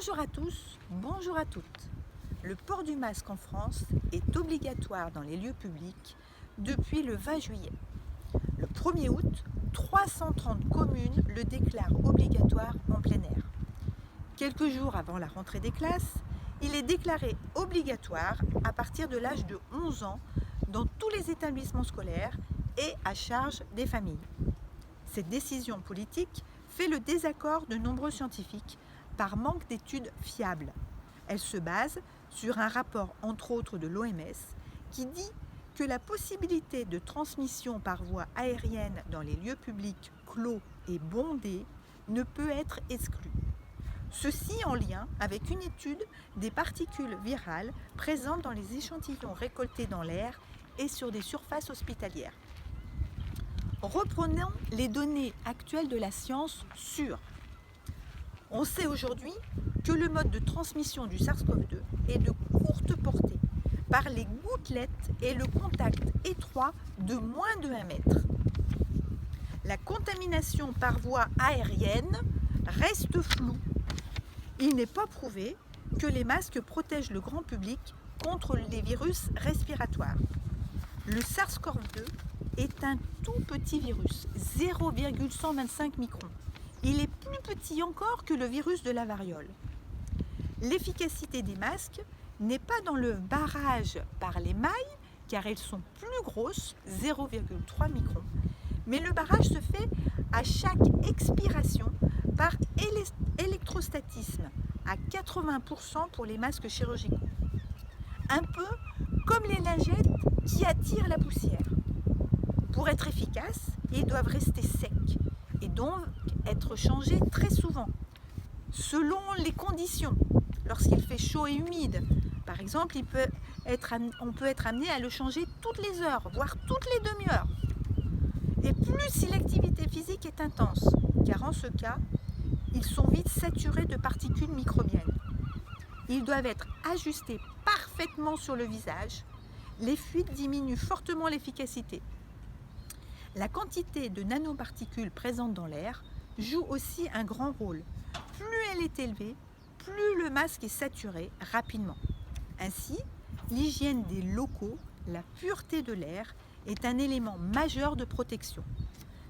Bonjour à tous, bonjour à toutes. Le port du masque en France est obligatoire dans les lieux publics depuis le 20 juillet. Le 1er août, 330 communes le déclarent obligatoire en plein air. Quelques jours avant la rentrée des classes, il est déclaré obligatoire à partir de l'âge de 11 ans dans tous les établissements scolaires et à charge des familles. Cette décision politique fait le désaccord de nombreux scientifiques par manque d'études fiables. Elle se base sur un rapport entre autres de l'OMS qui dit que la possibilité de transmission par voie aérienne dans les lieux publics clos et bondés ne peut être exclue. Ceci en lien avec une étude des particules virales présentes dans les échantillons récoltés dans l'air et sur des surfaces hospitalières. Reprenons les données actuelles de la science sur. On sait aujourd'hui que le mode de transmission du SARS-CoV-2 est de courte portée par les gouttelettes et le contact étroit de moins de 1 mètre. La contamination par voie aérienne reste floue. Il n'est pas prouvé que les masques protègent le grand public contre les virus respiratoires. Le SARS-CoV-2 est un tout petit virus, 0,125 microns. Il est plus petit encore que le virus de la variole. L'efficacité des masques n'est pas dans le barrage par les mailles, car elles sont plus grosses, 0,3 microns, mais le barrage se fait à chaque expiration par électrostatisme, à 80% pour les masques chirurgicaux. Un peu comme les lingettes qui attirent la poussière. Pour être efficaces, ils doivent rester secs et donc être changés très souvent, selon les conditions. Lorsqu'il fait chaud et humide, par exemple, on peut être amené à le changer toutes les heures, voire toutes les demi-heures. Et plus si l'activité physique est intense, car en ce cas, ils sont vite saturés de particules microbiennes. Ils doivent être ajustés parfaitement sur le visage. Les fuites diminuent fortement l'efficacité. La quantité de nanoparticules présentes dans l'air joue aussi un grand rôle. Plus elle est élevée, plus le masque est saturé rapidement. Ainsi, l'hygiène des locaux, la pureté de l'air est un élément majeur de protection.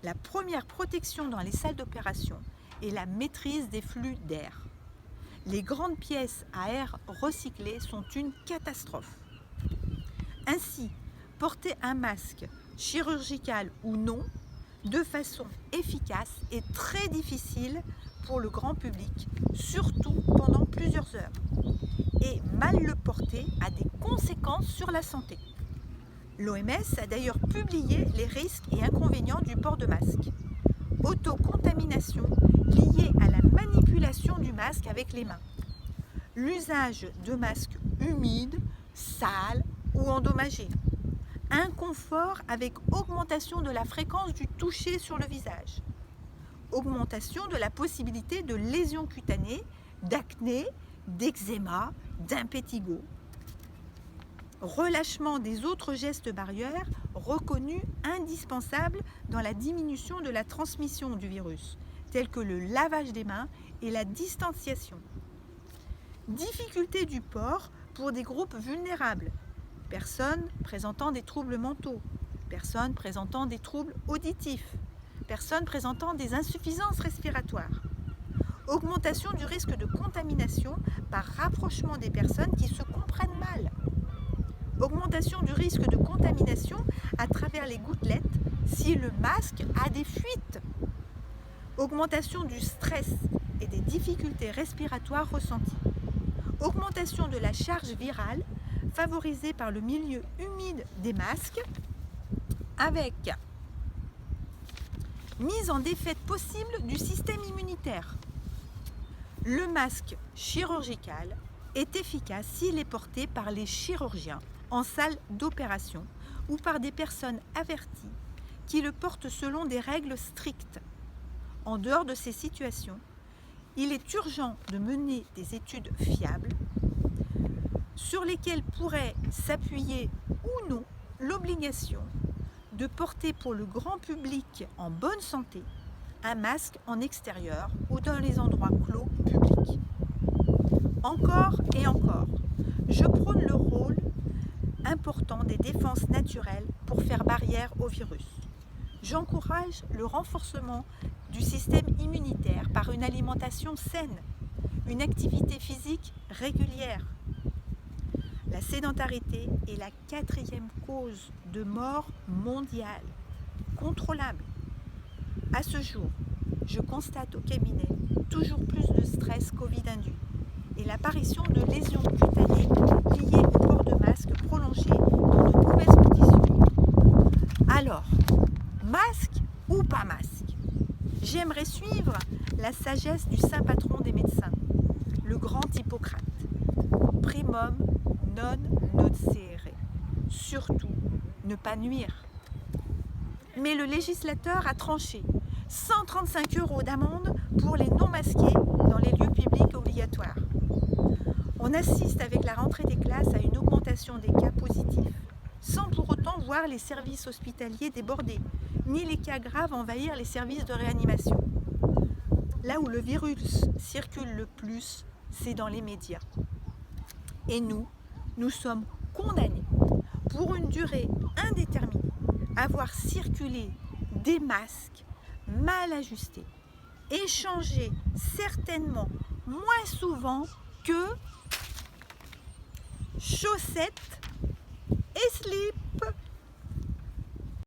La première protection dans les salles d'opération est la maîtrise des flux d'air. Les grandes pièces à air recyclé sont une catastrophe. Ainsi, porter un masque, chirurgical ou non, de façon efficace est très difficile pour le grand public, surtout pendant plusieurs heures. Et mal le porter a des conséquences sur la santé. L'OMS a d'ailleurs publié les risques et inconvénients du port de masque. Autocontamination liée à la manipulation du masque avec les mains. L'usage de masques humides, sales ou endommagés. Inconfort avec augmentation de la fréquence du toucher sur le visage. Augmentation de la possibilité de lésions cutanées, d'acné, d'eczéma, d'impétigo. Relâchement des autres gestes barrières reconnus indispensables dans la diminution de la transmission du virus, tels que le lavage des mains et la distanciation. Difficulté du port pour des groupes vulnérables, personnes présentant des troubles mentaux, personnes présentant des troubles auditifs, personnes présentant des insuffisances respiratoires. Augmentation du risque de contamination par rapprochement des personnes qui se comprennent mal. Augmentation du risque de contamination à travers les gouttelettes si le masque a des fuites. Augmentation du stress et des difficultés respiratoires ressenties. Augmentation de la charge virale favorisée par le milieu humide des masques avec mise en défaite possible du système immunitaire. Le masque chirurgical est efficace s'il est porté par les chirurgiens en salle d'opération ou par des personnes averties qui le portent selon des règles strictes. En dehors de ces situations, il est urgent de mener des études fiables sur lesquelles pourrait s'appuyer ou non l'obligation de porter pour le grand public en bonne santé un masque en extérieur ou dans les endroits clos publics. Encore et encore, je prône le rôle important des défenses naturelles pour faire barrière au virus. J'encourage le renforcement du système immunitaire par une alimentation saine, une activité physique régulière. La sédentarité est la 4e cause de mort mondiale, contrôlable. À ce jour, je constate au cabinet toujours plus de stress Covid induit et l'apparition de lésions cutanées liées au port de masque prolongé dans de mauvaises conditions. Alors, masque ou pas masque? J'aimerais suivre la sagesse du saint patron des médecins, le grand Hippocrate. Primum non nocere. Surtout, ne pas nuire. Mais le législateur a tranché. 135 € d'amende pour les non-masqués dans les lieux publics obligatoires. On assiste avec la rentrée des classes à une augmentation des cas positifs, sans pour autant voir les services hospitaliers débordés, ni les cas graves envahir les services de réanimation. Là où le virus circule le plus, c'est dans les médias. Et nous sommes condamnés, pour une durée indéterminée, à voir circuler des masques mal ajustés, échangés certainement moins souvent que chaussettes et slips.